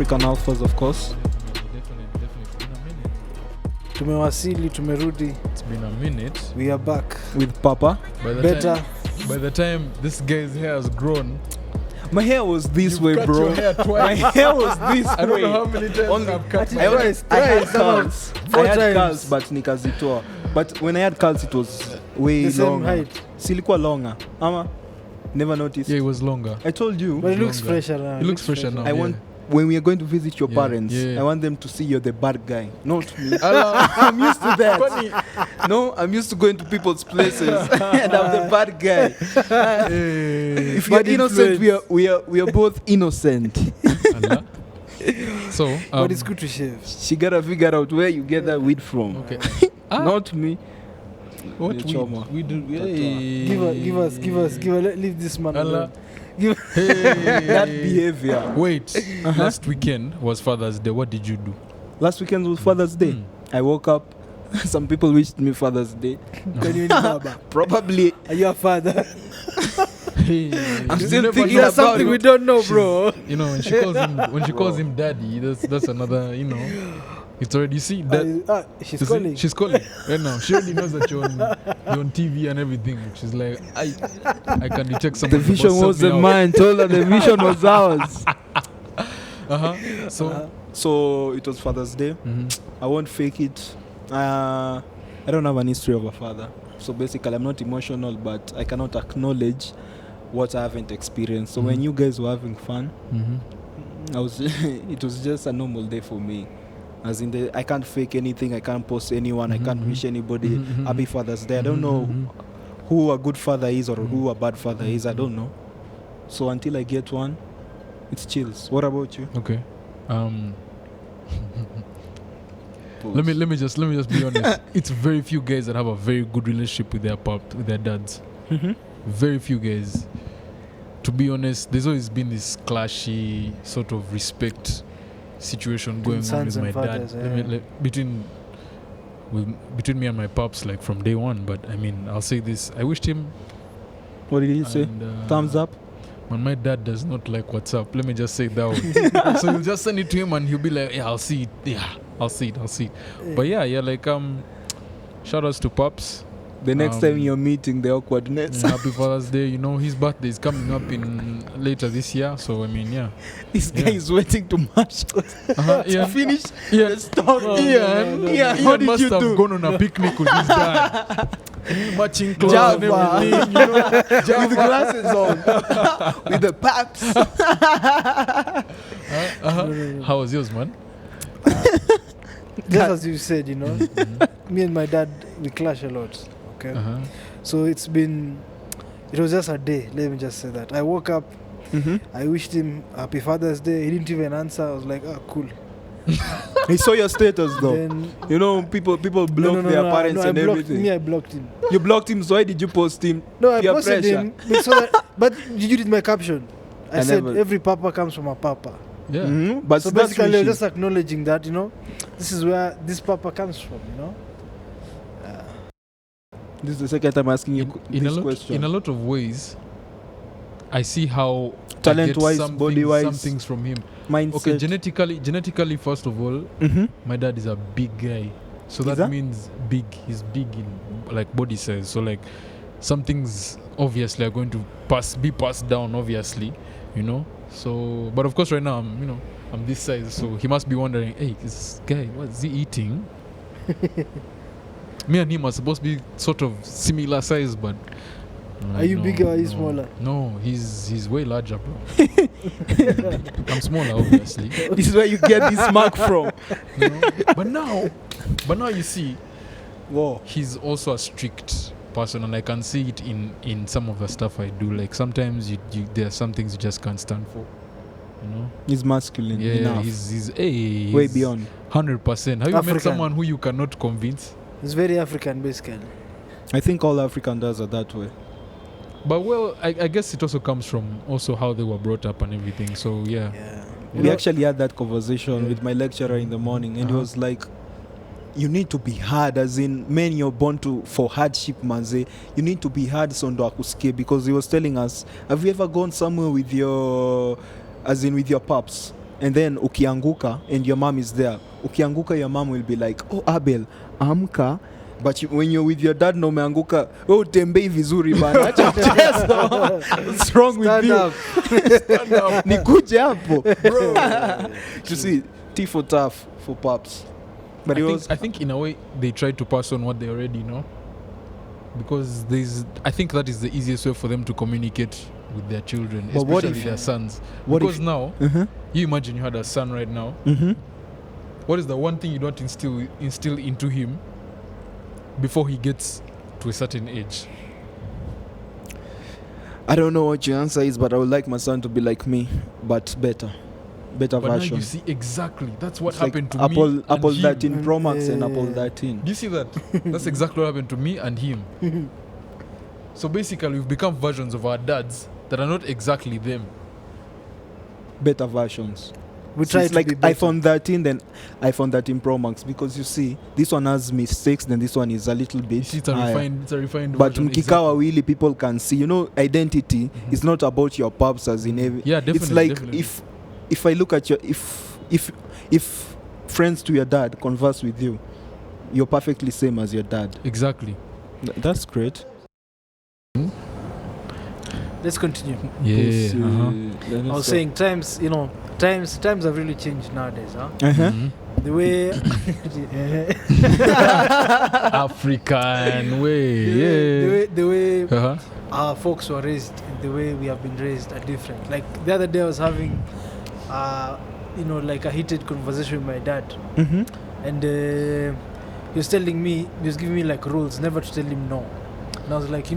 African Alphas, of course. Definitely. It's been a minute. Tumewasili, tumerudi. It's been a minute. We are back. With Papa. By the time this guy's hair has grown, my hair was this way, cut bro. your hair My twice. hair was this way. I don't know how many times I've cut my hair. I had curls. Four I had times. curls, but nikazitoa. But when I had curls, it was way The same longer. height. Silikuwa longer. Ama? Never noticed. Yeah, it was longer. I told you. But it looks Longer. fresher now. It looks fresher now. I want when we are going to visit your Yeah, parents, yeah. I want them to see you're the bad guy, not me. Allah. I'm used to that. Funny. No, I'm used to going to people's places and I'm the bad guy. If you're Bad innocent, influence. we are both innocent. Allah. So, But it's good to shave. She gotta figure out where you get that weed from. okay. Not me. What The choma. we do? Give us. Leave this man Allah. alone. Give That behavior. Wait, last weekend was Father's Day. What did you do? Last weekend was Father's Day. I woke up. Some people wished me Father's Day. Can you Baba? Probably. Are you a father? I'm still thinking That's about something it. we don't know, bro. You know, when she calls him daddy, that's another, you know, it's already, you see that She's calling. she's calling right now. She already knows that you're on TV and everything. She's like, I can detect The someone. vision wasn't mine. Told her the vision was ours. So it was Father's Day. I won't fake it. I don't have an history of a father. So basically, I'm not emotional, but I cannot acknowledge what I haven't experienced. So when you guys were having fun, it was just a normal day for me. As in, I can't fake anything. I can't post anyone. I can't wish anybody Happy Father's Day. I don't know who a good father is or who a bad father is. I don't know. So until I get one, it's chills. What about you? Okay. Let me just be honest. It's very few guys that have a very good relationship with their dads. Very few guys. To be honest, there's always been this clashy sort of respect situation going on with my dad. Between me and my pops, like from day one. But I mean, I'll say this: I wished him. What did he say? Thumbs up. Man, my dad does not like WhatsApp. Let me just say it that way. So you'll just send it to him, and he'll be like, "Yeah, I'll see it. Yeah, I'll see it. But yeah, like shout outs to pops. The next time you're meeting the awkwardness. Happy Father's Day. You know, his birthday is coming up in later this year. So I mean, yeah. This guy is waiting to match to finish the story. Ian must have gone on a picnic with his dad. Matching clothes and everything, you know. With the glasses on. With the paps. How was yours, man? Just as you said, you know, me and my dad, we clash a lot. Okay. So it was just a day. Let me just say that. I woke up, I wished him Happy Father's Day. He didn't even answer. I was like, cool. He saw your status though. Then, you know, people block their parents and everything. I blocked him. You blocked him, so why did you post him? No, I Peer posted pressure. him. But did you read my caption? I said, every papa comes from a papa. Yeah. But So basically, I'm just acknowledging that, you know, this is where this papa comes from, you know. This is the second time asking you this question. In a lot of ways, I see how talent-wise, body-wise, some things from him. Mindset. Okay, genetically, first of all, my dad is a big guy, so that means big. He's big in like body size. So like, some things obviously are going to be passed down. Obviously, you know. So, but of course, right now I'm this size, so he must be wondering, hey, this guy, what's he eating? Me and him are supposed to be sort of similar size, but are you bigger or are you smaller? No, he's way larger, bro. I'm smaller, obviously. This is where you get this mark from. You know? But now you see, whoa, he's also a strict person, and I can see it in some of the stuff I do. Like sometimes there are some things you just can't stand for. You know, he's masculine. Yeah, enough. he's way beyond 100%. Have you African. met someone who you cannot convince? It's very African, basically. I think all African dads are that way. But well, I guess it also comes from also how they were brought up and everything. So yeah. We actually had that conversation with my lecturer in the morning, and he was like, you need to be hard, as in men you're born for hardship, manze. You need to be hard so ndo akusikie, because he was telling us, have you ever gone somewhere with your pops and then ukianguka and your mom is there, ukianguka your mom will be like, oh Abel, amka. But when you're with your dad, no umeanguka, oh tembei vizuri bana, acha mchezo. What's wrong with you? Stand up. Nikuje hapo. Bro. You see, T for tough for pops. But I think in a way they try to pass on what they already know, because I think that is the easiest way for them to communicate with their children, but especially their sons. Because now, you imagine you had a son right now. What is the one thing you don't instill into him before he gets to a certain age? I don't know what your answer is, but I would like my son to be like me, but better But version. now you see exactly that's what It's happened like to me. Apple and 13 him. Pro Max and Apple 13. Do you see that? That's exactly what happened to me and him. So basically, we've become versions of our dads that are not exactly them. Better versions. We So try it's to like be better. iPhone 13 then iPhone 13 Pro Max, because you see this one has mistakes, then this one is a little You bit see, it's a higher. refined But version. mkikaa wawili, people can see, you know, identity is not about your pops as in every. Yeah, definitely. It's like definitely. if I look at your if friends to your dad converse with you, you're perfectly same as your dad. Exactly. That's great. Let's continue. Because, I was saying times have really changed nowadays, huh? Mhm. The way African way. Yeah. the way Uh-huh. our folks were raised and the way we have been raised are different. Like the other day I was having like a heated conversation with my dad, and he was telling me, he was giving me like rules never to tell him no. And I was like,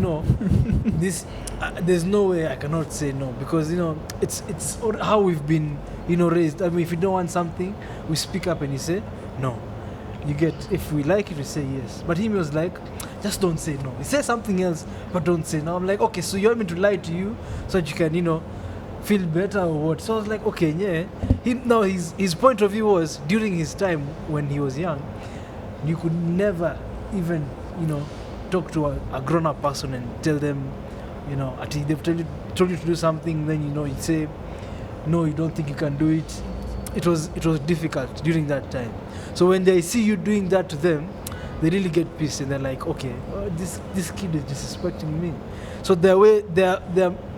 this there's no way I cannot say no, because it's how we've been raised. I mean, if you don't want something, we speak up and you say no. You get, if we like it, we say yes. But he was like, just don't say no. He said something else, but don't say no. I'm like, okay, so you want me to lie to you so that you can feel better or what? So I was like, okay, yeah. His point of view was, during his time when he was young, you could never even talk to a grown-up person and tell them, they've told you to do something, then you say no, you don't think you can do it. It was difficult during that time. So when they see you doing that to them, they really get pissed and they're like, okay, this kid is disrespecting me. So their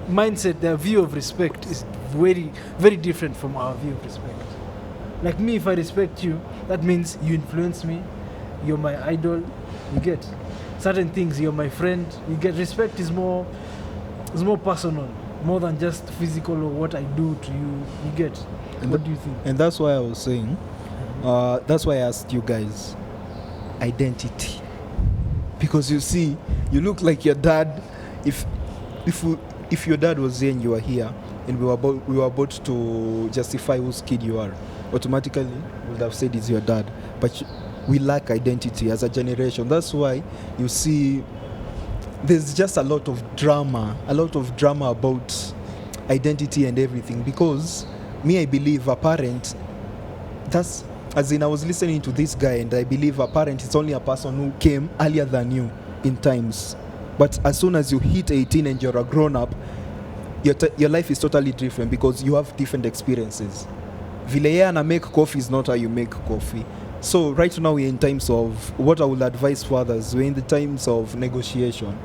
mindset, their view of respect is very, very different from our view of respect. Like me, if I respect you, that means you influence me, you're my idol, you get certain things, you're my friend, you get. Respect is more personal, more than just physical or what I do to you, you get. And what do you think? And that's why I was saying, that's why I asked you guys, identity. Because you see, you look like your dad. If your dad was here and you were here, and we were about to justify whose kid you are, automatically we would have said it's your dad. But we lack identity as a generation. That's why you see there's just a lot of drama about identity and everything. Because me, I believe a parent, that's, as in I was listening to this guy, and I believe a parent is only a person who came earlier than you in times. But as soon as you hit 18 and you're a grown-up, your life is totally different, because you have different experiences. Vile yeye ana make coffee is not how you make coffee. So right now we're in times of, what I would advise fathers, we're in the times of negotiation.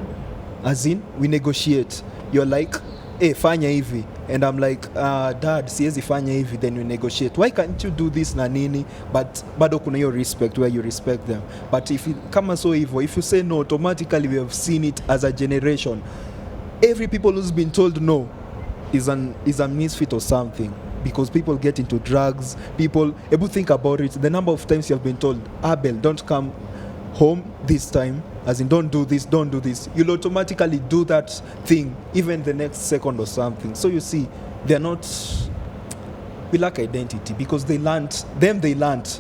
As in, we negotiate. You're like, hey, fanya hivi. And I'm like, dad, siezi fanya hivi. Then we negotiate. Why can't you do this na nini? But bado kuna your respect, where you respect them. But if it kama so hivyo, if you say no, automatically we have seen it as a generation. Every people who's been told no is a misfit or something. Because people get into drugs, able think about it. The number of times you have been told, Abel, don't come home this time, as in don't do this. You'll automatically do that thing even the next second or something. So you see, we lack identity, because they learned, and they learned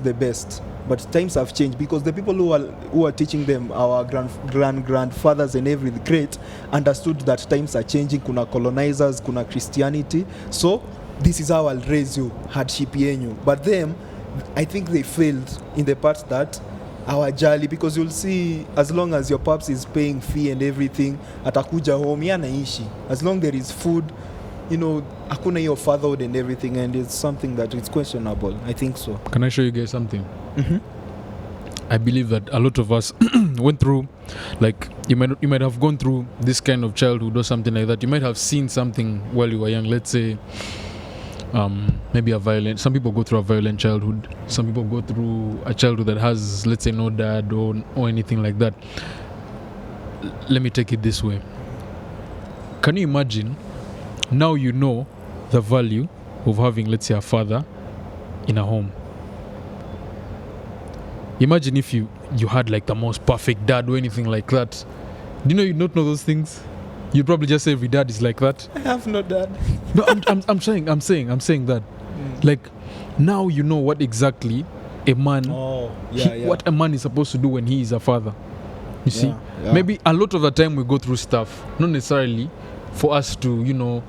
the best. But times have changed, because the people who are teaching them, our grandfathers and everything, great, understood that times are changing. Kuna colonizers, kuna Christianity. So this is how I'll raise you, hardship yenyu. But them, I think they failed in the part that hawajali, because you'll see, as long as your pops is paying fee and everything, atakuja home, yanaishi. As long there is food, hakuna your fatherhood and everything, and it's something that is questionable. I think so. Can I show you guys something? Mm-hmm. I believe that a lot of us went through, like, you might have gone through this kind of childhood or something like that. You might have seen something while you were young. Let's say, maybe some people go through a violent childhood. Some people go through a childhood that has, let's say, no dad or anything like that. Let me take it this way. Can you imagine, now you know the value of having, let's say, a father in a home. Imagine if you had like the most perfect dad or anything like that. Do you know you'd not know those things? You'd probably just say every dad is like that. I have no dad. No, I'm saying that. Like, now you know what exactly a man, what a man is supposed to do when he is a father. You see, maybe a lot of the time we go through stuff, not necessarily for us to,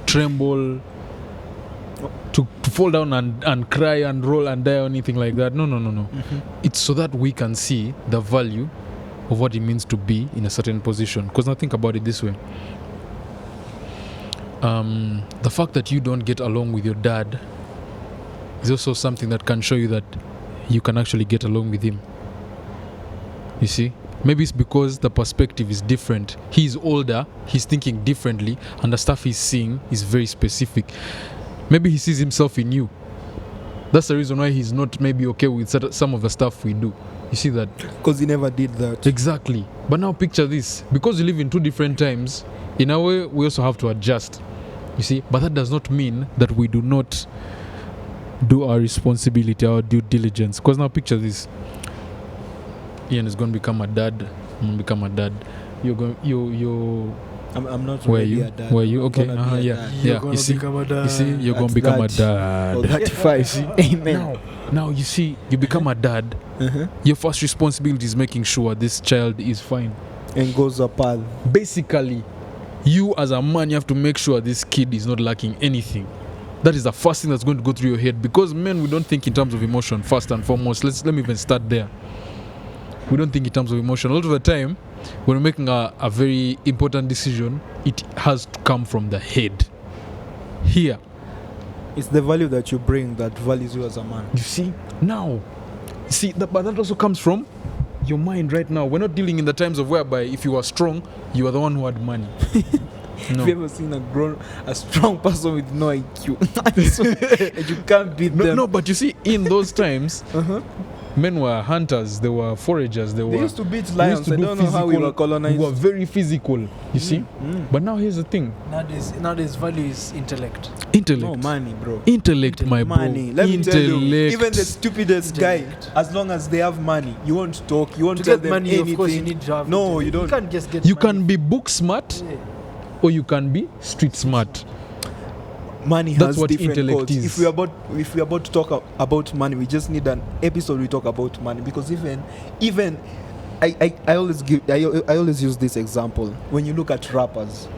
tremble, to fall down and cry and roll and die or anything like that. No. Mm-hmm. It's so that we can see the value of what it means to be in a certain position. Because now think about it this way. The fact that you don't get along with your dad is also something that can show you that you can actually get along with him. You see? Maybe it's because the perspective is different. He's older, he's thinking differently, and the stuff he's seeing is very specific. Maybe he sees himself in you. That's the reason why he's not maybe okay with some of the stuff we do. You see that? Because he never did that. Exactly. But now picture this. Because we live in two different times, in a way, we also have to adjust. You see? But that does not mean that we do not do our responsibility, our due diligence. Because now picture this. Ian is going to become a dad. I'm going to become a dad. I'm not where really you? a dad. Where you? Okay. Yeah. You see, you're going to become a dad. Oh, 35. Amen. Now you see, you become a dad. Your first responsibility is making sure this child is fine And goes a path. Basically, you as a man, you have to make sure this kid is not lacking anything. That is the first thing that's going to go through your head. Because men, we don't think in terms of emotion first and foremost. Let me even start there. We don't think in terms of emotion. A lot of the time, when we're making a very important decision, it has to come from the head. Here. It's the value that you bring that values you as a man. You see? Now. But that also comes from your mind right now. We're not dealing in the times of whereby if you are strong, you are the one who had money. No. Have you ever seen a strong person with no IQ? And you can't beat them. No, but you see, in those times, men were hunters, they were foragers, they used to beat lions. I don't know how we were colonized. We were very physical, you see. But now here's the thing. Nowadays value is intellect. No, money, bro. Intellect, my bro. Money. Let me tell you, even the stupidest guy, as long as they have money, you won't talk, you won't tell them money, anything. Of course, you need to have you don't. You can't just get You money. can be book smart, or you can be street smart. Money That's has what different intellect codes. is. If we're about to talk about money, we just need an episode we talk about money, because even I always use this example. When you look at rappers,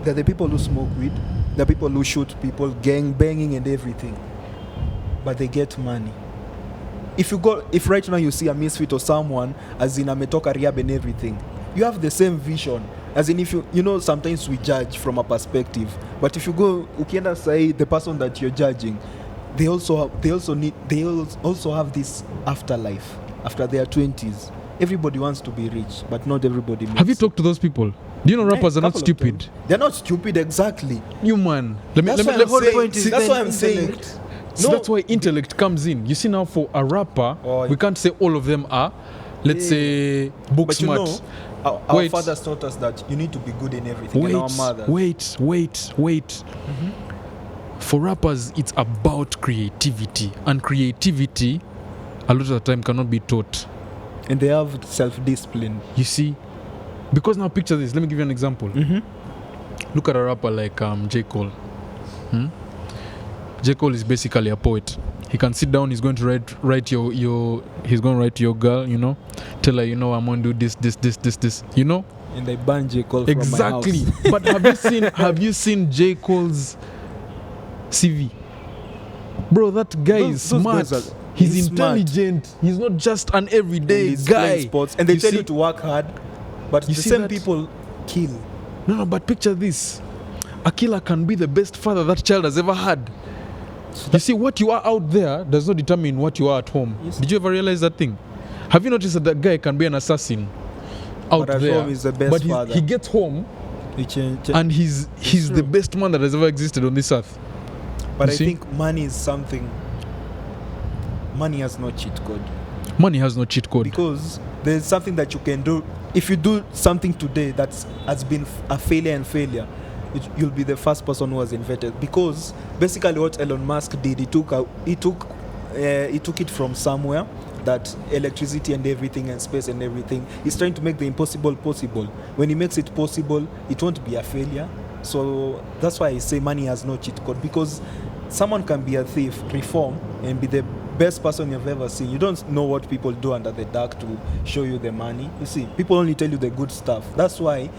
they're the people who smoke weed, the people who shoot people, gang banging and everything, but they get money. If right now you see a misfit or someone, as in ametoka rehab and everything, you have the same vision. As in, if sometimes we judge from a perspective, but if you go, ukienda say the person that you're judging, they also have this afterlife after their 20s. Everybody wants to be rich, but not everybody makes Have you talked to those people? Do you know rappers are not stupid? They're not stupid, exactly. You man. That's why I'm saying. So that's why intellect comes in. You see, now for a rapper, we can't say all of them are, let's say, book but smart. Our fathers taught us that you need to be good in everything. And our mothers. Wait. For rappers, it's about creativity. And creativity, a lot of the time, cannot be taught. And they have self-discipline. You see? Because now picture this. Let me give you an example. Look at a rapper like J. Cole. J. Cole is basically a poet. He can sit down, he's going to write he's going to write to your girl, tell her, I'm going to do this, And they ban J. Cole from my house. Exactly. But have you seen J. Cole's CV? Bro, that guy is smart. He's intelligent. Smart. He's not just an everyday guy. Sports. And they tell you to work hard, but the same people kill. No, but picture this. a killer can be the best father that child has ever had. You see, what you are out there does not determine what you are at home. Yes. Did you ever realize that thing? Have you noticed that guy can be an assassin out But at there, home is the best but father. he gets home And and he's true. the best man that has ever existed on this earth. but you I see? think money is something. Money has no cheat code. Money has no cheat code. Because there's something that you can do. If you do something today that has been a failure, you'll be the first person who has invented. Because basically what Elon Musk did, he took it from somewhere, that electricity and everything and space and everything. He's trying to make the impossible possible. When he makes it possible, it won't be a failure. So that's why I say money has no cheat code, because someone can be a thief, reform, and be the best person you've ever seen. You don't know what people do under the dark to show you the money. You see, people only tell you the good stuff. That's why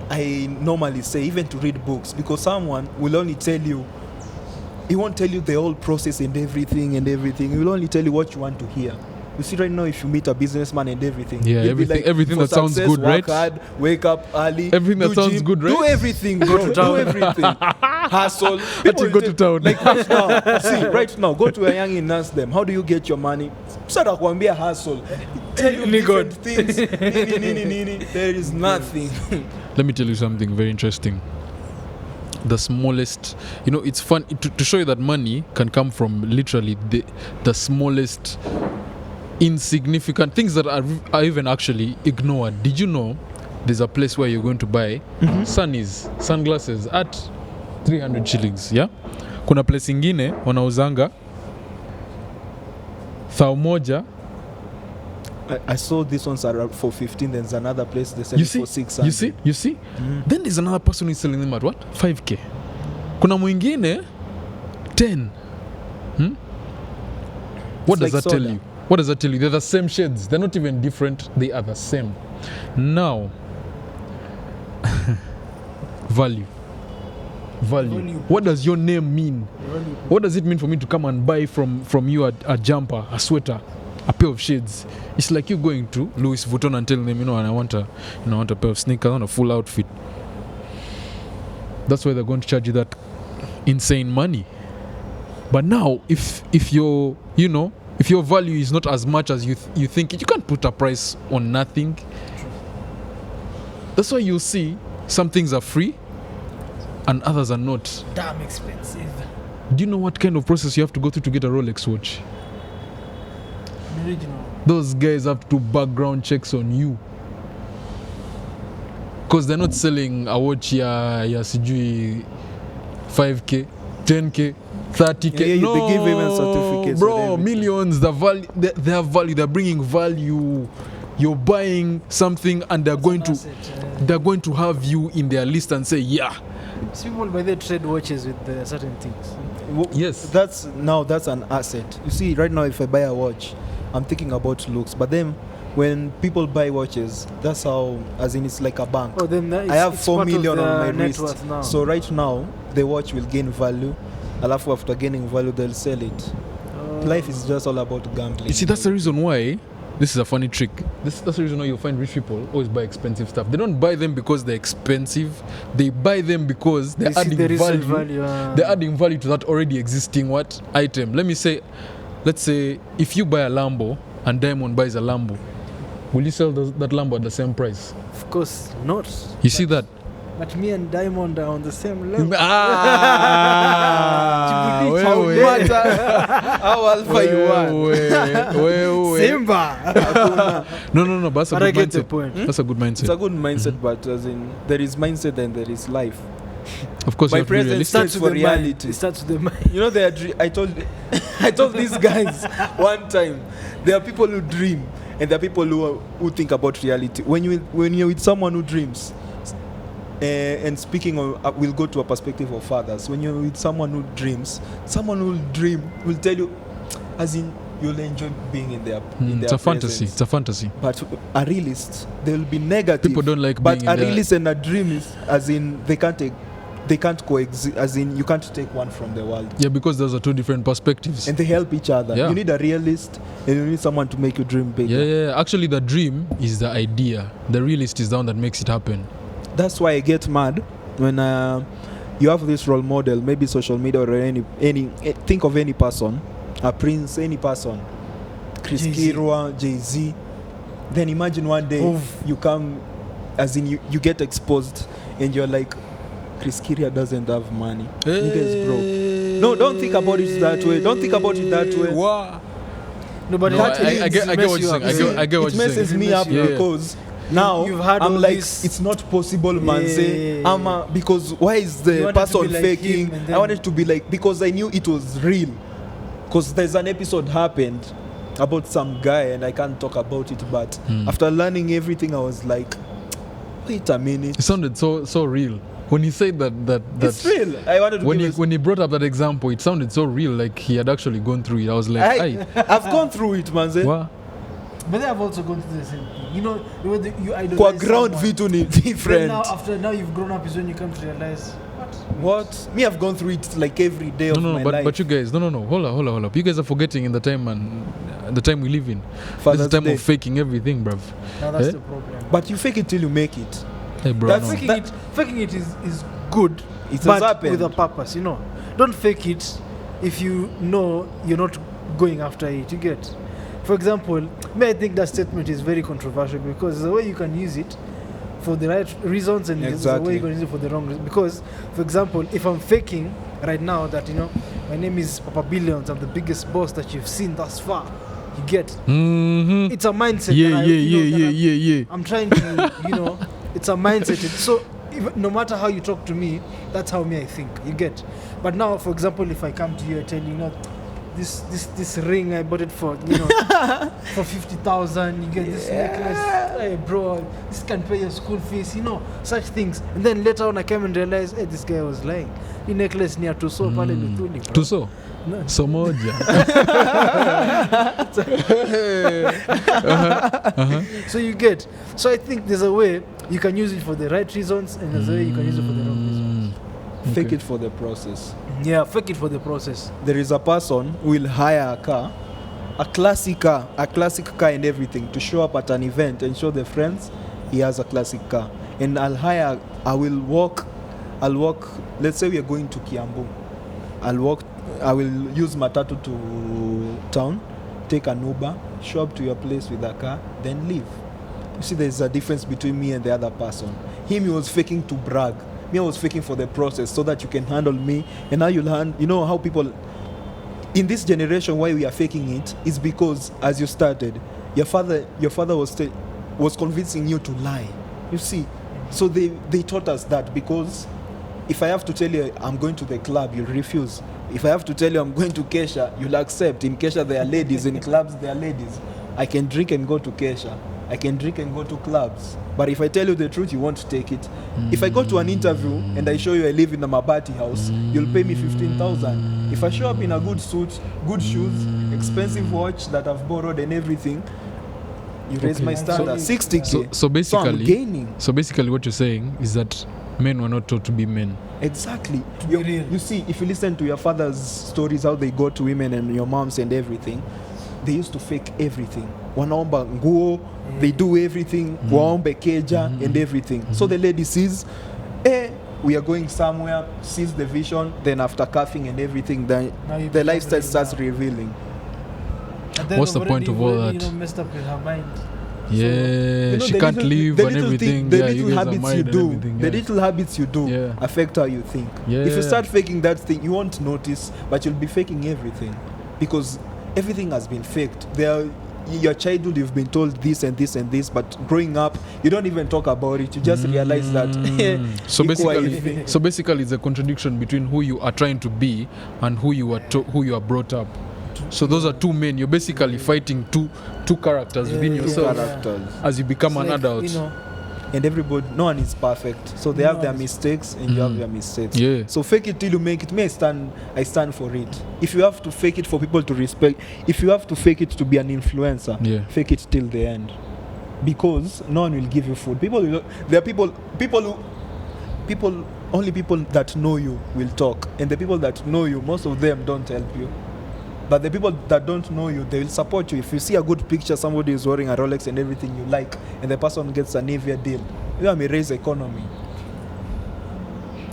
I normally say, even to read books, because someone will only tell you, he won't tell you the whole process and everything. He will only tell you what you want to hear. You see, right now, if you meet a businessman and everything, Yeah, he'll be everything for that sounds success, good, work right? hard, wake up early, Everything that do sounds gym, good, right? Do everything, bro. Do everything. Hustle. Actually, go to town. Like right now, see, right now, go to a young and ask them, how do you get your money? Sasa kuambia hustle. Tell you different things. Nini. There is nothing. Let me tell you something very interesting. The smallest, it's fun to show you that money can come from literally the smallest insignificant things that are even actually ignored. Did you know there's a place where you're going to buy sunglasses at 300 shillings? Yeah, kuna place ingine wanauzanga 1,000. I saw these ones are for 15. There's another place they sell You it see, for 600. you see. Then there's another person who's selling them at what? 5k. Kuna mwingine 10. What does like that tell soda. you? What does that tell you? They're the same shades. They're not even different. They are the same. Now, value. What does your name mean? What does it mean for me to come and buy from you a jumper, a sweater, a pair of shades? It's like you going to Louis Vuitton and telling them, I want a pair of sneakers, I want a full outfit. That's why they're going to charge you that insane money. But now, if your value is not as much as you think it, you can't put a price on nothing. That's why you'll see some things are free and others are not. Damn expensive. Do you know what kind of process you have to go through to get a Rolex watch? Original. Those guys have to do background checks on you. Because they're not selling a watch ya sijui 5k, 10k, 30k. Yeah, no, they give even certificates. bro, and everything. millions. The value, they have value. They're bringing value. You're buying something, and they're going to have you in their list and say, yeah. Some people by their trade watches with certain things. Yes. That's an asset. You see, right now, if I buy a watch, I'm thinking about looks. But then, when people buy watches, that's how, as in, it's like a bank. Oh, then I have 4 million on my net wrist. worth now. So right now, the watch will gain value. Alafu after gaining value, they'll sell it. Life is just all about gambling. You see, that's the reason why. This is a funny trick. That's the reason why you'll find rich people always buy expensive stuff. They don't buy them because they're expensive. They buy them because they're They see adding the resale value. value. They're adding value to that already existing item. Let's say if you buy a Lambo and Diamond buys a Lambo, will you sell that Lambo at the same price? Of course not. You see that? But me and Diamond are on the same level. How alpha you are. Simba. No, but that's a But I good get the mindset. point. That's a good mindset. It's a good mindset, but as in, there is mindset and there is life. Of course, My you have to be present realistic. stands for with the mind. reality. It starts with the mind. You know, I told these guys one time, there are people who dream and there are people who think about reality. When you're with someone who dreams, and speaking of, we'll go to a perspective of fathers. When you're with someone who dreams, someone who will dream will tell you, as in, you'll enjoy being in their It's a fantasy. presence. It's a fantasy. But a realist, they'll be negative. People don't like But being a in their... realist and a dream is, as in, they can't coexist. As in, you can't take one from the world. Yeah, because those are two different perspectives. And they help each other. Yeah. You need a realist and you need someone to make you dream bigger. Yeah. Actually, the dream is the idea. The realist is the one that makes it happen. That's why I get mad when you have this role model, maybe social media or any think of any person, a prince, any person, Chris Kirwa, Jay-Z, then imagine one day you come, as in you get exposed and you're like, Chris Kirwa doesn't have money. Nigga is broke. No, don't think about it that way. Don't think about it that way. Wow. No, but I get what you're saying. I get what it you're messes saying. me up because now You've had I'm all like, this- it's not possible, man. Say, because why is You the wanted to person be like faking? him and then- I wanted to be like, because I knew it was real. Because there's an episode happened about some guy, and I can't talk about it, but after learning everything, I was like, wait a minute. It sounded so real. When he said that It's real. I wanted to when he brought up that example, it sounded so real, like he had actually gone through it. I was like, I've gone through it, man. Say. wow. But they have also gone through the same thing. You know, you idolize Kwa ground someone. vitu ni Then different. now you've grown up is when you come to realize What? Me, I've gone through it like every day of my life. But you guys, no, hold up. You guys are forgetting in the time we live in. Father's This is the time Day. of faking everything, bruv. Now that's Eh? the problem. But you fake it till you make it. Hey, bro. That's no. Faking it is good, It has but happened. with a purpose. You know, don't fake it if you know you're not going after it. You get. For example, I think that statement is very controversial because the way you can use it for the right reasons and the way Exactly. you can use it for the wrong reasons. Because, for example, if I'm faking right now that, you know, my name is Papa Billions, I'm the biggest boss that you've seen thus far, you get. Mm-hmm. It's a mindset. Yeah. I'm trying to, you know, it's a mindset. So no matter how you talk to me, that's how me I think. You get. But now, for example, if I come to you and tell you, you know, this ring I bought it for, you know, for 50,000. You get this necklace, hey bro, this can pay your school fees. You know, such things. And then later on, I came and realized, hey, this guy was lying. The necklace near Tuso pale Mituni, bro. Tuso. No. Somoja. So you get. So I think there's a way you can use it for the right reasons, and there's a way you can use it for the wrong reasons. Fake Okay. it for the process. Yeah, fake it for the process. There is a person who will hire a car, a classic car and everything, to show up at an event and show the friends he has a classic car. And I will walk, let's say we are going to Kiambu. I will use Matatu to town, take an Uber, show up to your place with a car, then leave. You see, there's a difference between me and the other person. Him, he was faking to brag. Me, I was faking for the process so that you can handle me. And now you know how people in this generation, why we are faking it is because as you started, your father was convincing you to lie. You see, so they taught us that, because if I have to tell you I'm going to the club, you'll refuse. If I have to tell you I'm going to Kesha, you'll accept. In Kesha there are ladies, in clubs there are ladies. I can drink and go to Kesha. I can drink and go to clubs. But if I tell you the truth, you won't take it. If I go to an interview and I show you I live in a Mabati house, you'll pay me 15,000. If I show up in a good suit, good shoes, expensive watch that I've borrowed and everything, you raise Okay. So- my standard. 60K. So I'm basically, gaining. what you're saying is that men were not taught to be men. Exactly. be real. You see, if you listen to your father's stories, how they go to women and your moms and everything, they used to fake everything. Wanaomba nguo, they do everything, waombe keja and everything. So the lady sees, we are going somewhere, sees the vision, then after coughing and everything, then Now you the become lifestyle real starts now. revealing. And then What's the already point of you've all already, that? You know, messed up with her mind. Yeah, You know, she the can't little- leave the and little everything. thing- the Yeah, you little guys are habits married you and do, everything, the yeah. little habits you do Yeah. affect how you think. Yeah. If you start faking that thing, you won't notice, but you'll be faking everything, because everything has been faked. Your childhood, you've been told this and this and this, but growing up, you don't even talk about it. You just realize that. So equal basically, it's a contradiction between who you are trying to be and who you are brought up. So those are two men. You're basically fighting two characters within Yeah. yourself characters. as you become It's an like, adult. You know, And everybody, no one is perfect, so they No have their one is- mistakes and you have your mistakes. Yeah. So fake it till you make it. Me, I stand for it. If you have to fake it for people to respect, if you have to fake it to be an influencer, Yeah. fake it till the end, because no one will give you food. There are only people that know you will talk, and the people that know you, most of them don't help you. But the people that don't know you, they will support you. If you see a good picture, somebody is wearing a Rolex and everything you like, and the person gets a Nivea deal, you may raise economy.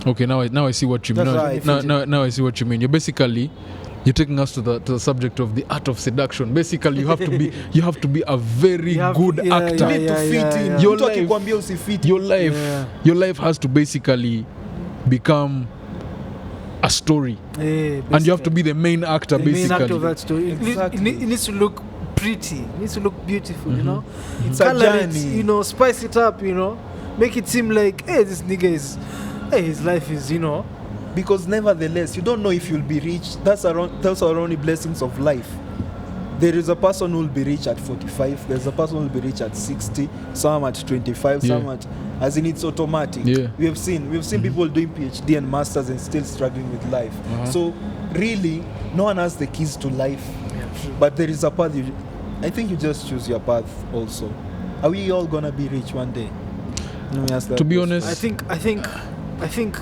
Okay, now I see what you mean. That's Now I see what you mean. You're taking us to the subject of the art of seduction. Basically, you have to be a very good actor. You need to fit in. Your Mtu life- akikwambia usifit. Your life has to basically become a story, and you have to be the main actor. the Basically, main act of that story. Exactly. It needs to look pretty. It needs to look beautiful. You know, It's a color it, journey. you know, spice it up. You know, make it seem like, hey, this nigga is, hey, his life is, you know. Because nevertheless, you don't know if you'll be rich. Those are only blessings of life. There is a person who will be rich at 45. There's a person who will be rich at 60. Some at 25. Some at, as in it's automatic. Yeah. We've seen people doing PhD and masters and still struggling with life. So really, no one has the keys to life. But there is a path. I think you just choose your path. Also, are we all gonna be rich one day? Let me ask that To be question. honest, I think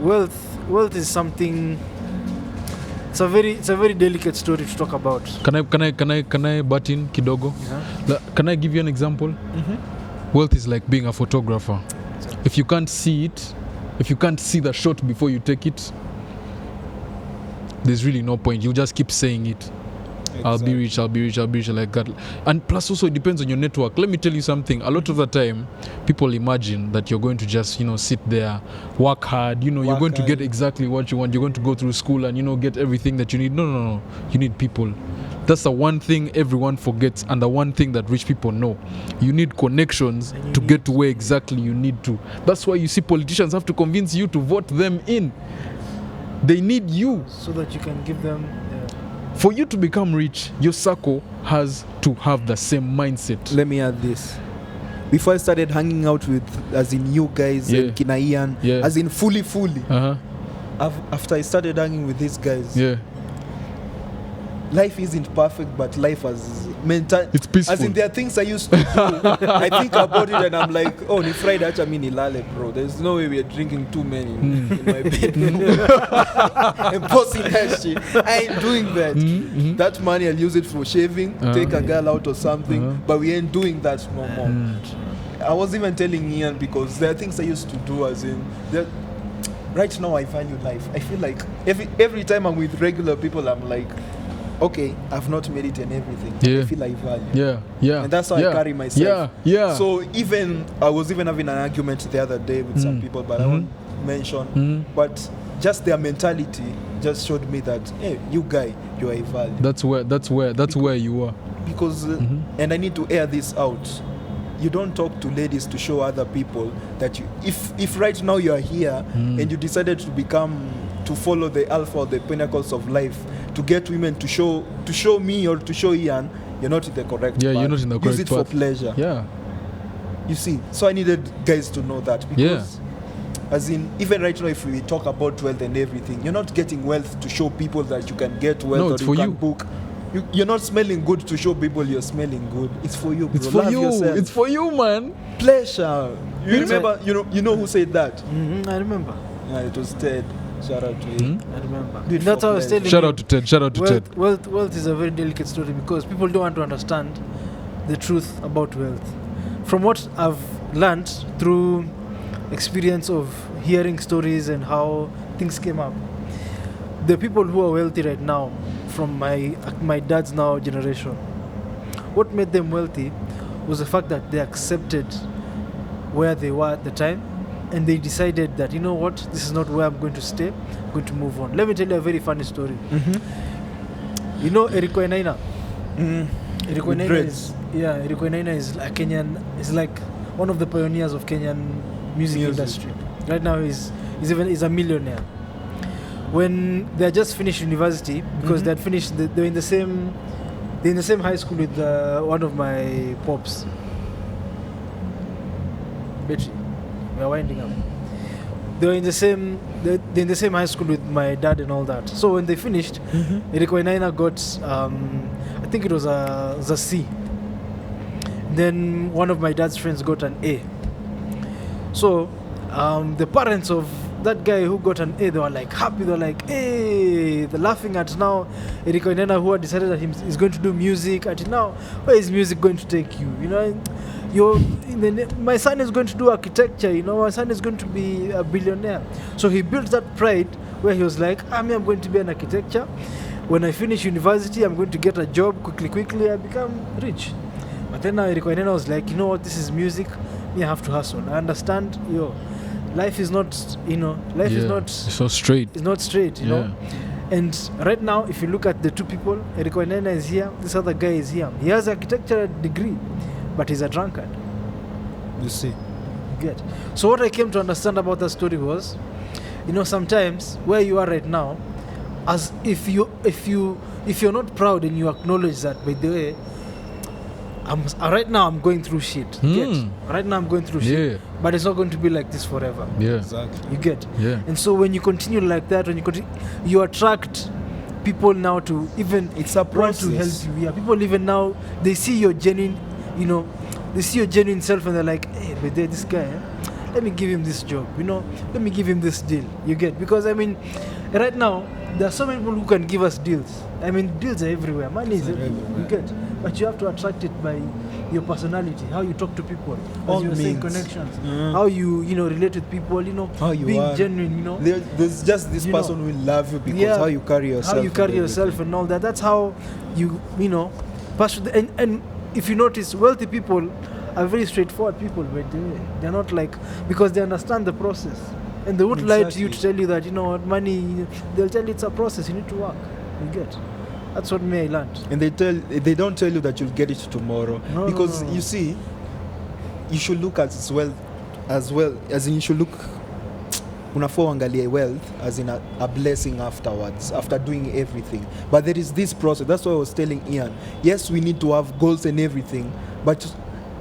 wealth is something. It's a very delicate story to talk about. can I butt in kidogo? Yeah. Can I give you an example? Wealth is like being a photographer. If you can't see it, if you can't see the shot before you take it, there's really no point. You just keep saying it. I'll be rich like that. And plus also it depends on your network. Let me tell you something. A lot of the time, people imagine that you're going to just, sit there, work hard, you're going to get exactly what you want. You're going to go through school and, get everything that you need. No. You need people. That's the one thing everyone forgets, and the one thing that rich people know. You need connections to get to where exactly you need to. That's why you see politicians have to convince you to vote them in. They need you. So that you can give them. For you to become rich, your circle has to have the same mindset. Let me add this. Before I started hanging out with, as in you guys, and Kina Ian, as in fully, after I started hanging with these guys, life isn't perfect, but life has mental. It's peaceful. As in, there are things I used to do. I think about it and I'm like, oh, ni Friday, acha mi nilale, bro. There's no way we are drinking too many in my bed. And posting that shit. I ain't doing that. That money, I'll use it for shaving, take a girl out or something, but we ain't doing that no more. I was even telling Ian, because there are things I used to do, as in, right now I value life. I feel like every time I'm with regular people, I'm like, okay, I've not made it and everything. I feel like value. And that's how I carry myself. So I was even having an argument the other day with some people, but I won't mention. But just their mentality just showed me that, hey, you guy, you are a value. That's where you are. Because and I need to air this out. You don't talk to ladies to show other people that you, if right now you are here and you decided to follow the alpha or the pinnacles of life, to get women to show me or to show Ian, you're not in the correct path. You're not in the correct Use it path. for pleasure. You see, so I needed guys to know that, because as in, even right now, if we talk about wealth and everything, you're not getting wealth to show people that you can get wealth, it's or for you can you. book. You're not smelling good to show people you're smelling good. It's for you, bro. It's for Love you. yourself. It's for you, man. Pleasure. You remember? You know who said that? I remember. Yeah, it was Ted. Shout out to him. I remember. Do it That's for how I was pleasure. telling Shout you. out to Ted. Shout out to Ted. Wealth is a very delicate story, because people don't want to understand the truth about wealth. From what I've learned through experience of hearing stories and how things came up, the people who are wealthy right now, from my dad's now generation, what made them wealthy was the fact that they accepted where they were at the time, and they decided that, you know what, this is not where I'm going to stay, I'm going to move on. Let me tell you a very funny story. You know Eriko Enaina? Eriko Enaina is a Kenyan, is like one of the pioneers of Kenyan music industry. Right now he's a millionaire. When they had just finished university, because they had finished, they were in the same high school with one of my pops, Betty. We are winding up. They were in the same high school with my dad and all that. So when they finished, Eriko Enaina got I think it was a C. Then one of my dad's friends got an A. So the parents of that guy who got an A, they were like happy. They were like, hey, they're laughing at now Eric Wainaina, who had decided that he's going to do music. At now, where is music going to take you? You know, my son is going to do architecture. You know, my son is going to be a billionaire. So he built that pride where he was like, I'm going to be an architecture. When I finish university, I'm going to get a job quickly. I become rich. But then now Eric Wainaina was like, you know what? This is music. Me, I have to hustle. I understand. Life is not, life is not. It's not straight. It's not straight, you know. And right now, if you look at the two people, Eric Wainaina is here. This other guy is here. He has an architecture degree, but he's a drunkard. You see. Get. So what I came to understand about that story was, sometimes where you are right now, as if you're not proud and you acknowledge that, by the way, right now I'm going through shit. Get? Right now I'm going through shit. But it's not going to be like this forever. Yeah. Exactly. You get? Yeah. And so when you continue like that, you attract people now to even it's a want to process. help you. Yeah. People even now, they see your genuine, they see your genuine self and they're like, hey, but this guy, let me give him this job, let me give him this deal. You get? Because right now, there are so many people who can give us deals. Deals are everywhere. Money is everywhere. You get? But you have to attract it by your personality, how you talk to people, All as you were saying, means. connections, how you relate with people, how you being are. genuine, There's just this person who will love you because how you carry yourself. how you carry yourself and all that. That's how you pass. And if you notice, wealthy people are very straightforward people, but they're not like, because they understand the process. And they won't lie to you to tell you that, money, they'll tell you it's a process, you need to work. You get? That's what I learned. And they don't tell you that you'll get it tomorrow. No, because no. you see, you should look at as well, as in you should look, unafaa uangalie wealth as in a blessing afterwards, after doing everything. But there is this process. That's why I was telling Ian. Yes, we need to have goals and everything, but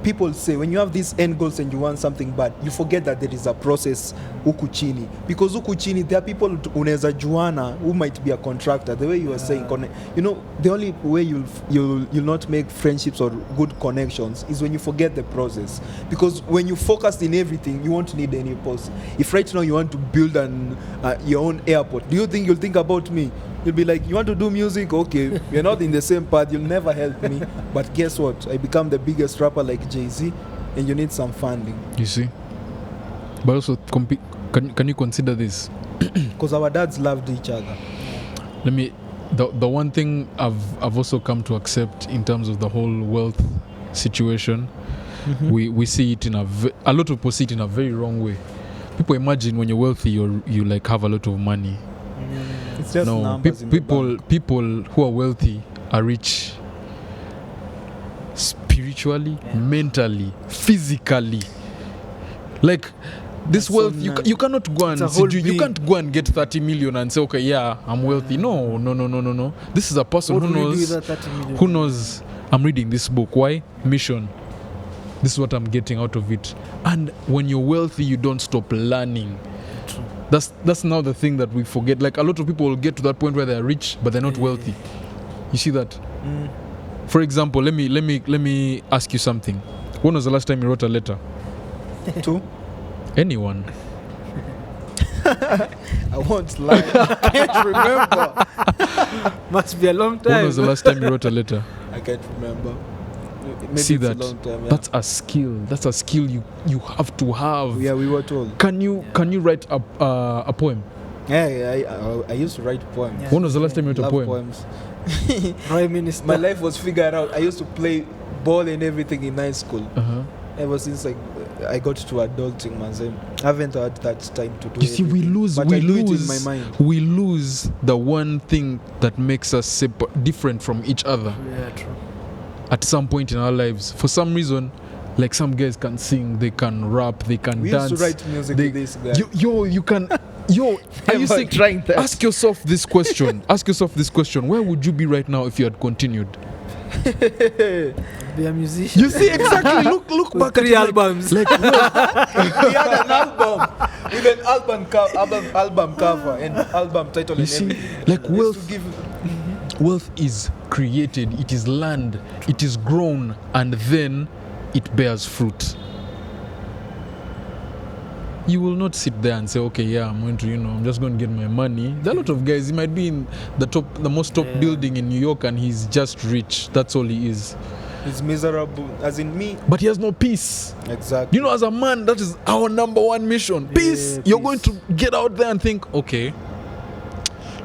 people say when you have these end goals and you want something bad, you forget that there is a process huku chini. Because huku chini, there are people unaweza juana who might be a contractor. The way you were saying, the only way you'll not make friendships or good connections is when you forget the process. Because when you focus in everything, you won't need any pause. If right now you want to build your own airport, do you think you'll think about me? You'll be like, you want to do music? Okay, we're not in the same path. You'll never help me. But guess what? I become the biggest rapper like Jay-Z, and you need some funding. You see? But also, can you consider this? Because our dads loved each other. The one thing I've also come to accept in terms of the whole wealth situation, we see it in a lot of people see it in a very wrong way. People imagine when you're wealthy, you like have a lot of money. It's just numbers in the bank. People who are wealthy are rich spiritually, mentally, physically. Like this That's wealth, so you nice. you cannot go and It's a whole you being. can't go and get 30 million and say, okay, yeah, I'm wealthy. No. This is a person What who will you do knows with that 30 million? who knows. I'm reading this book. Why? Mission. This is what I'm getting out of it. And when you're wealthy, you don't stop learning. True. That's now the thing that we forget. Like a lot of people will get to that point where they're rich, but they're not wealthy. You see that? For example, let me ask you something. When was the last time you wrote a letter? To? Anyone? I won't lie. I can't remember. Must be a long time. When was the last time you wrote a letter? I can't remember. Maybe See it's that? a long time, yeah. That's a skill. That's a skill you have to have. Yeah, we were told. Can you write a poem? Yeah, I used to write poems. Yeah. When was the last time you wrote a Love poem? poems. Prime Minister. My life was figured out. I used to play ball and everything in high school. Uh-huh. Ever since I got to adulting, man, I haven't had that time to do. You see, we everything. lose. But we I do it in my lose. mind. We lose the one thing that makes us different from each other. Yeah, true. At some point in our lives, for some reason, like some guys can sing, they can rap, they can We dance. used to write music with this guy. You can. Are you saying? trying that? Ask yourself this question. Where would you be right now if you had continued? Be a musician. You see exactly. Look With back 3 at albums. He had an album with an album cover and album title You and see, everything. like He used wealth. to give Wealth is created, it is learned, it is grown, and then it bears fruit. you will not sit there and say, okay, yeah, I'm going to, I'm just going to get my money. There are a lot of guys, he might be in the most top building in New York and he's just rich. That's all he is. He's miserable, as in me. But he has no peace. Exactly. As a man, that is our number one mission. Peace. You're going to get out there and think, okay,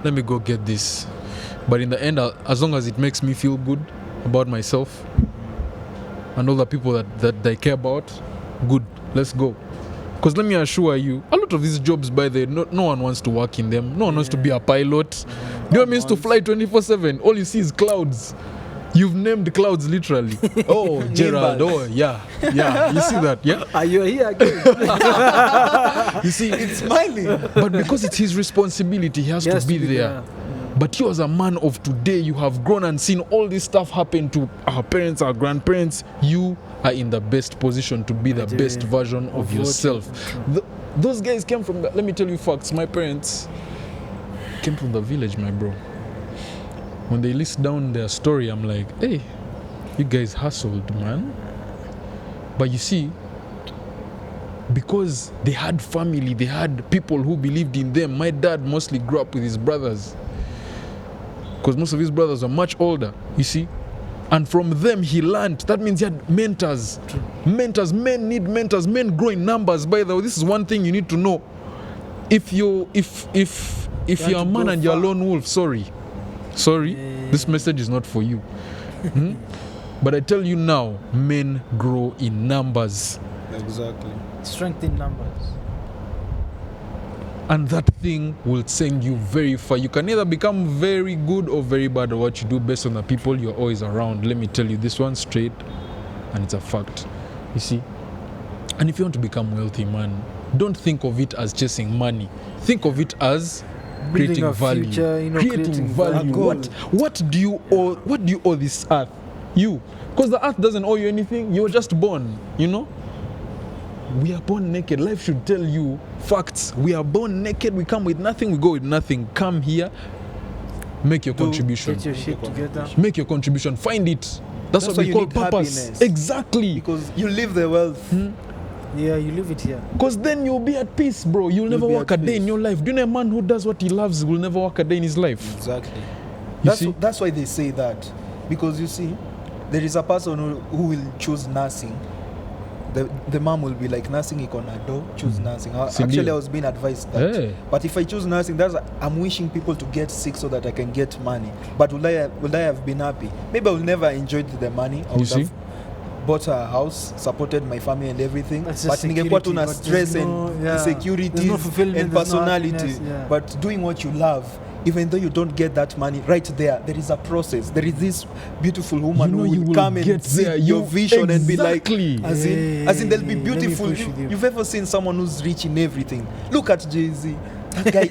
let me go get this. But in the end, as long as it makes me feel good about myself and all the people that I care about, good, let's go. Because let me assure you, a lot of these jobs, by the way, no one wants to work in them. No one wants to be a pilot. Do you know what it means to fly 24/7? All you see is clouds. You've named clouds literally. Oh, Gerald. Oh, yeah. You see that? Yeah. Are you here again? You see, It's smiling. but because it's his responsibility, he has to be there. But you, as a man of today, you have grown and seen all this stuff happen to our parents, our grandparents. You are in the best position to be the best version of yourself. Those guys came from let me tell you facts. My parents came from the village, my bro. When they list down their story, I'm like, hey, you guys hustled, man. But you see, because they had family, they had people who believed in them. My dad mostly grew up with his brothers, because most of his brothers are much older, you see. And from them he learned. That means he had mentors. Mentors, men need mentors. Men grow in numbers. By the way, this is one thing you need to know. If you're a man and you're a lone wolf, sorry, this message is not for you. But I tell you now, men grow in numbers. Exactly. Strength in numbers. And that thing will send you very far. You can either become very good or very bad at what you do based on the people you're always around. Let me tell you this one straight, and it's a fact. You see? And if you want to become wealthy, man, don't think of it as chasing money. Think of it as creating value. Future, creating value. What do you owe this earth? You. Because the earth doesn't owe you anything. You're just born, We are born naked. Life should tell you facts. We are born naked. We come with nothing. We go with nothing. Come here. Make your contribution. Get your shit together. Make your contribution. Find it. That's what we call purpose. Happiness. Exactly. Because you live the wealth. Yeah, you live it here. Because then you'll be at peace, bro. You'll never work a day in your life. Do you know a man who does what he loves will never work a day in his life? Exactly. That's why they say that. Because you see, there is a person who will choose nursing. The mom will be like, nursing ikona do, choose nursing. Actually, I was being advised that. Hey. But if I choose nursing, I'm wishing people to get sick so that I can get money. But will I have been happy? Maybe I will never enjoy the money. I would have bought a house, supported my family and everything. But ningekuwa tuna stress and insecurities and personality. But doing what you love, even though you don't get that money right there is a process. There is this beautiful woman who will come and see your vision and be like, as in they'll be beautiful. You've ever seen someone who's rich in everything? Look at Jay-Z. That guy,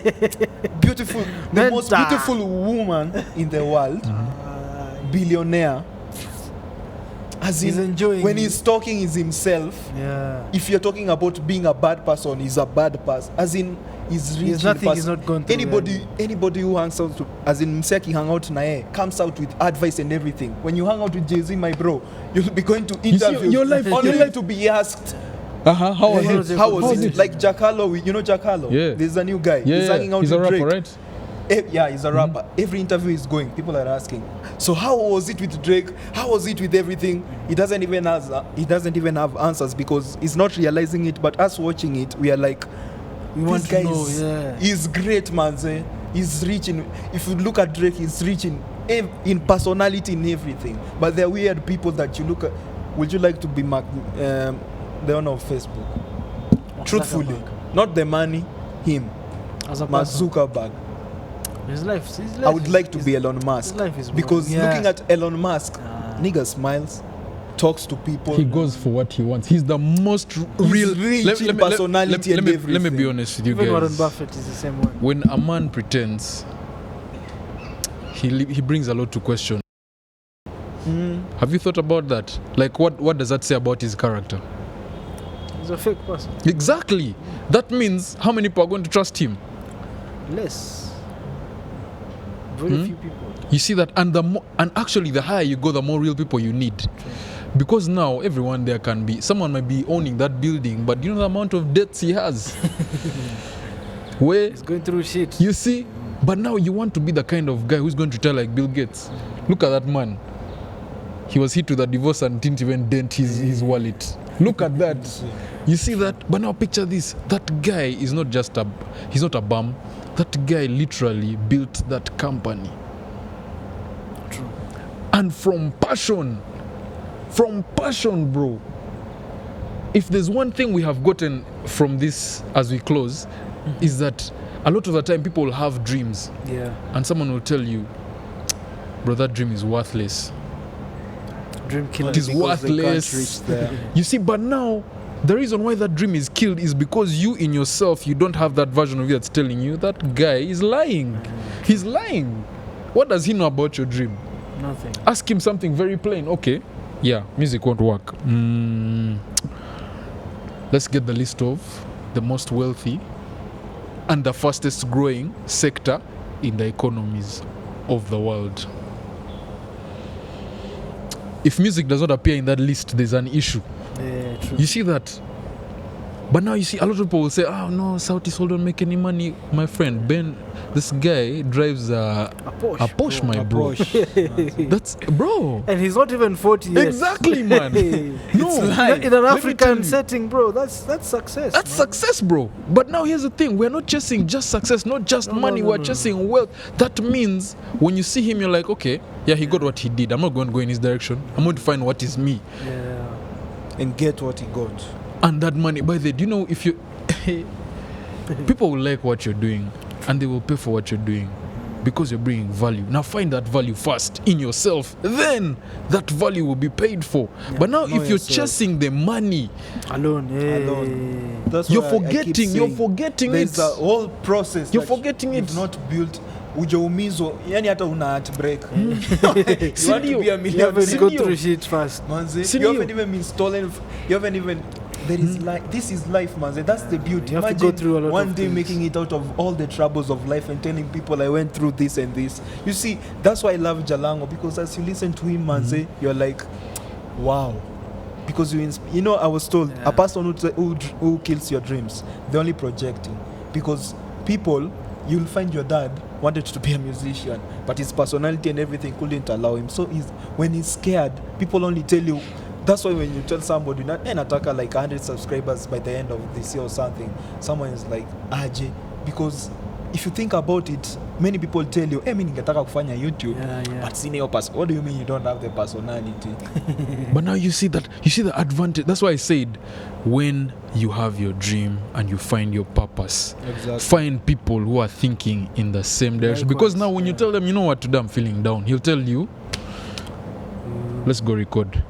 beautiful, the most beautiful woman in the world, billionaire. As he's enjoying when he's talking is himself. If you're talking about being a bad person, he's a bad person. As in, he's rich. He's not going to anybody who hangs out, as in Mseki hang out na comes out with advice and everything. When you hang out with Jay-Z, my bro, you'll be going to interview your life only to be asked. How was it? Like Jack Harlow, you know Jack Harlow? Yeah. There's a new guy. He's hanging out with Drake. Rapper, right? He's a rapper. Every interview is going. People are asking, so how was it with Drake? How was it with everything? He doesn't even have answers because he's not realizing it. But us watching it, we are like, this guy is great, man. He's rich in. If you look at Drake, he's rich in personality, in everything. But there are weird people that you look at. Would you like to be the owner of Facebook? Truthfully, not the money, him. As a Mark Zuckerberg. His life, I would like to be Elon Musk because looking at Elon Musk, nigga smiles, talks to people. He goes for what he wants. He's the most real personality and everything. Let me be honest with you guys. Even Warren Buffett is the same one. When a man pretends, he brings a lot to question. Have you thought about that? Like, what does that say about his character? He's a fake person. Exactly. That means how many people are going to trust him? Less. Very few people. You see that, and actually, the higher you go, the more real people you need. Because now everyone there can be, someone might be owning that building, but you know the amount of debts he has. Where He's going through shit. you see, but now you want to be the kind of guy who's going to retire like Bill Gates. Look at that man. He was hit with a divorce and didn't even dent his wallet. Look at that. You see that? But now picture this. That guy is not just he's not a bum. That guy literally built that company. True. And from passion, bro. If there's one thing we have gotten from this as we close, is that a lot of the time people will have dreams. Yeah. And someone will tell you, bro, that dream is worthless. Dream killer. It is Because they can't worthless. reach there. You see, but now the reason why that dream is killed is because you in yourself, you don't have that version of you that's telling you that guy is lying. He's lying. What does he know about your dream? Nothing. Ask him something very plain. Okay, yeah, music won't work. Let's get the list of the most wealthy and the fastest growing sector in the economies of the world. If music does not appear in that list, there's an issue. Yeah, true. You see that? But now you see a lot of people will say, oh no, South Soul don't make any money. My friend Ben, this guy drives a Porsche, my bro. That's bro. And he's not even 40 years. Exactly, man. No, In an Let me tell African you. setting, bro, that's success. That's man. success, bro. But now here's the thing: we're not chasing just success, not just money. We're chasing wealth. That means when you see him, you're like, okay, yeah, he got what he did. I'm not going to go in his direction. I'm going to find what is me. Yeah. And get what he got. And that money, by the way, do you know if you people will like what you're doing and they will pay for what you're doing because you're bringing value. Now find that value first in yourself, then that value will be paid for. Yeah. But now Know if you're yourself. chasing the money, Alone. Yeah. Alone. That's you're why I keep forgetting saying there's it. a whole process. You're that forgetting you've it. not built. Ujaumizwa, yani hata una heartbreak. You want to be a Sindio. You millionaire. haven't go Sindio. through shit fast. Manze, Sindio. you haven't even been stolen. You haven't even. There is like this is life, manze. That's the beauty. You have to Imagine go through a lot one of day things. making it out of all the troubles of life and telling people I went through this and this. You see, that's why I love Jalango, because as you listen to him, manze, you're like, wow. Because you know, I was told Yeah. a person who kills your dreams, they're only projecting. Because people, you'll find your dad wanted to be a musician, but his personality and everything couldn't allow him. So when he's scared, people only tell you. That's why when you tell somebody, nataka like 100 subscribers by the end of this year or something, someone is like, aje. Because if you think about it, many people tell you, hey, mimi ningetaka kufanya YouTube, Yeah. but sina hiyo what do you mean you don't have the personality? But now you see the advantage. That's why I said, when you have your dream and you find your purpose, Exactly. find people who are thinking in the same direction. Because now when you tell them, you know what, today I'm feeling down, he'll tell you, let's go record.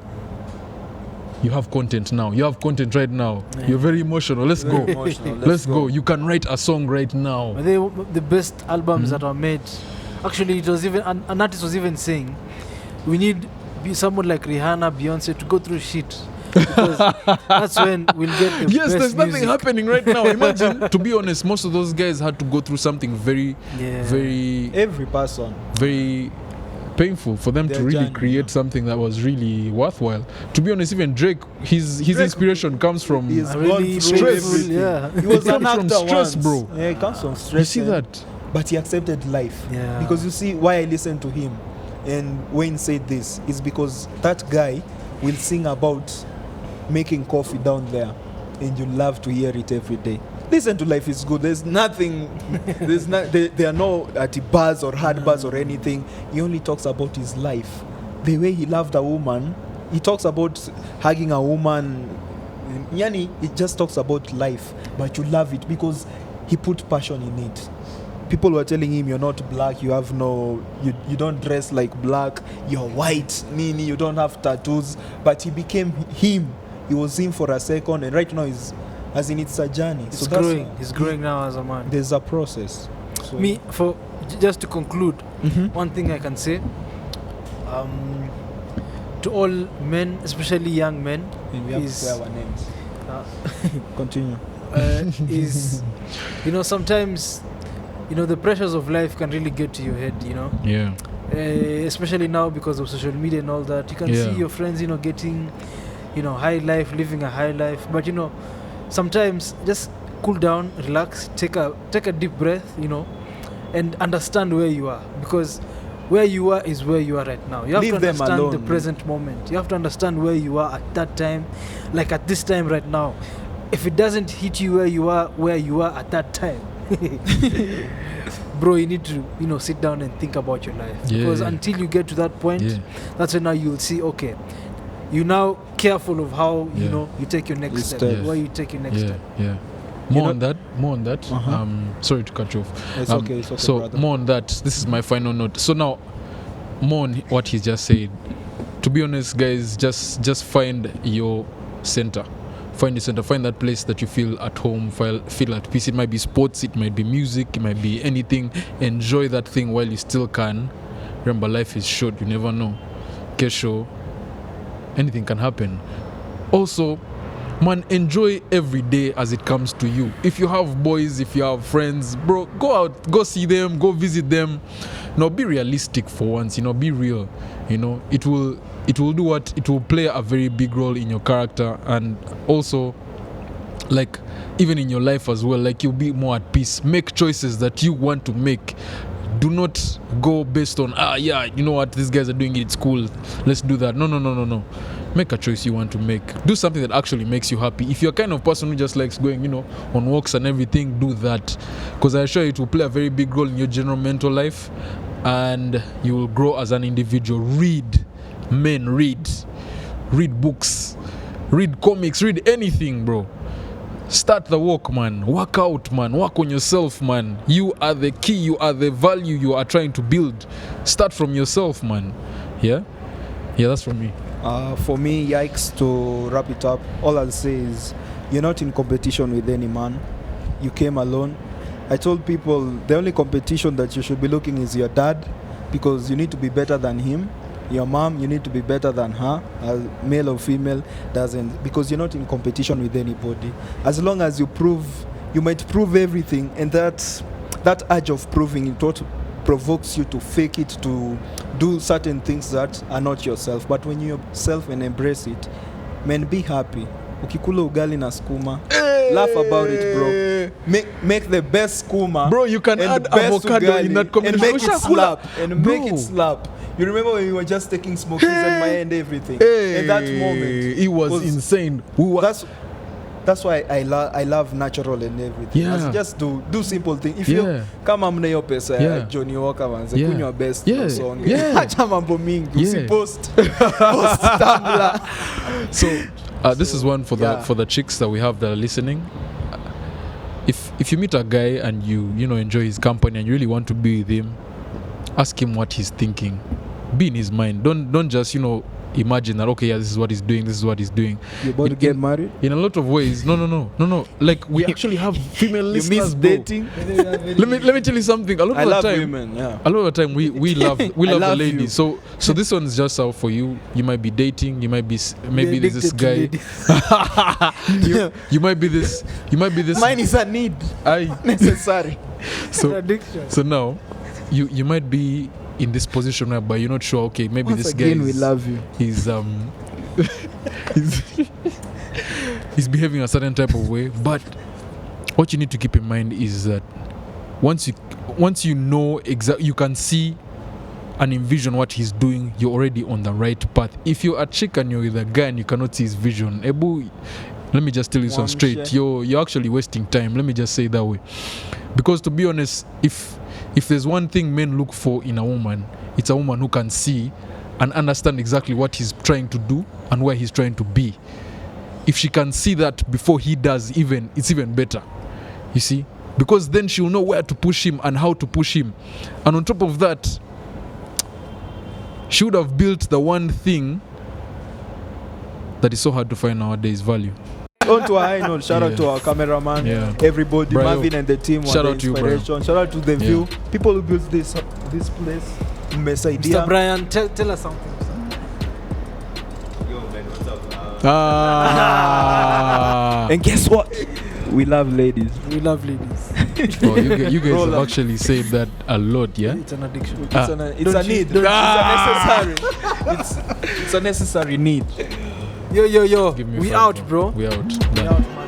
You have content now. You have content right now. Yeah. You're very emotional. Let's go. Very emotional. Let's go. You can write a song right now. But the best albums that are made. Actually, it was even an artist was even saying, we need someone like Rihanna, Beyonce to go through shit. Because that's when we'll get the Yes, best there's nothing music. happening right now. Imagine, to be honest, most of those guys had to go through something very, Yeah. very, Every person. very painful for them to Their really journey, create something that was really worthwhile. To be honest, even Drake, his Drake, inspiration comes from. He's I gone really through stress. everything. Yeah. He was an Comes from actor stress, once. bro. Yeah, it comes from stress. You see and- that? But he accepted life. Yeah. Because you see, why I listen to him, and Wayne said this, is because that guy will sing about making coffee down there, and you love to hear it every day. Listen to Life is Good. There's nothing, there are no bars or hard bars or anything. He only talks about his life. The way he loved a woman, he talks about hugging a woman. Yani, it just talks about life, but you love it because he put passion in it. People were telling him, you're not black, you have no, you don't dress like black, you're white, Nini, you don't have tattoos. But he became him. He was him for a second, and right now it's a journey. He's So that's growing. why He's growing now as a man. There's a process. So Me, just to conclude, Mhm. one thing I can say, to all men, especially young men, And we have is- to say our names. uh, Continue. is, sometimes, the pressures of life can really get to your head, Yeah. especially now because of social media and all that. You can see your friends, getting, high life, living a high life. But sometimes just cool down, relax, take a deep breath, and understand where you are, because where you are is where you are right now. You have Leave to understand them the alone. present moment. You have to understand where you are at that time, like at this time right now. If it doesn't hit you where you are at that time, bro, you need to sit down and think about your life, because until you get to that point, that's when now you'll see, okay, you're now careful of how you take your next step, where you take your next step. More on that. Sorry to cut you off. It's okay, so brother. More on that. This is my final note. So now, more on what he just said. To be honest, guys, just find your center. Find your center. Find that place that you feel at home. Feel at peace. It might be sports. It might be music. It might be anything. Enjoy that thing while you still can. Remember, life is short. You never know. Kesho, anything can happen. Also, man, enjoy every day as it comes to you. If you have boys, if you have friends, bro, go out, go see them, go visit them. No, be realistic for once, be real. It will do what? It will play a very big role in your character, and also, like, even in your life as well. Like, you'll be more at peace. Make choices that you want to make. Do not go based on, you know what, these guys are doing it, it's cool, let's do that. No. Make a choice you want to make. Do something that actually makes you happy. If you're kind of person who just likes going, on walks and everything, do that. Because I assure you it will play a very big role in your general mental life, and you will grow as an individual. Read books, read comics, read anything, bro. Start the work, man. Work out, man. Work on yourself, man. You are the key. You are the value you are trying to build. Start from yourself, man. Yeah, that's from me. For me, yikes, to wrap it up, all I'll say is you're not in competition with any man. You came alone. I told people the only competition that you should be looking is your dad, because you need to be better than him. Your mom, you need to be better than her, male or female, because you're not in competition with anybody. As long as you might prove everything, and that urge of proving it, what provokes you to fake it, to do certain things that are not yourself. But when you're yourself and embrace it, man, be happy. Ukikula ugali na skuma, laugh about it, bro. Make the best skuma, bro. You can add avocado in that combination and make it slap. You remember when we were just taking smokies and my and everything? In that moment, it was insane. That's why I love natural and everything. Yeah. Just do simple things. If you kama mna hiyo pesa ya Johnny Walker manze, kunywa best song. Acha mambo mingi. Usipost Tumblr. So this is one for the chicks that we have that are listening. If you meet a guy and you enjoy his company and you really want to be with him, ask him what he's thinking. Be in his mind. Don't just imagine that, okay, this is what he's doing, you're about to get married. In a lot of ways. No, like, we actually have female listeners. You miss dating. let me tell you something. A lot of the time we love the ladies. So this one's just out for you. You might be dating, you might be maybe there's this guy. you might be this mine is a need. Necessary. So now you might be in this position whereby you're not sure, okay, maybe once this again, guy we love you. He's behaving a certain type of way. But what you need to keep in mind is that once you know exactly, you can see and envision what he's doing, you're already on the right path. If you're a chick and you're with a guy and you cannot see his vision, let me just tell you something straight. You're actually wasting time. Let me just say it that way. Because to be honest, if there's one thing men look for in a woman, it's a woman who can see and understand exactly what he's trying to do and where he's trying to be. If she can see that before he does, it's even better. You see? Because then she'll know where to push him and how to push him. And on top of that, she would have built the one thing that is so hard to find nowadays: value. On to a high note, shout out to our cameraman, everybody, Bro, Marvin and the team. Shout out to you, bro. Shout out to the view, people who built this place. Mr. Brian, tell us something. Yo, man, what's up? And guess what? We love ladies. We love ladies. Oh, you guys Roll have up. actually said that a lot, yeah? It's an addiction. It's a Don't need. cheat, don't It's a necessary. It's a necessary need. Yo. Give me We 5, out, bro. We out. We Done. out.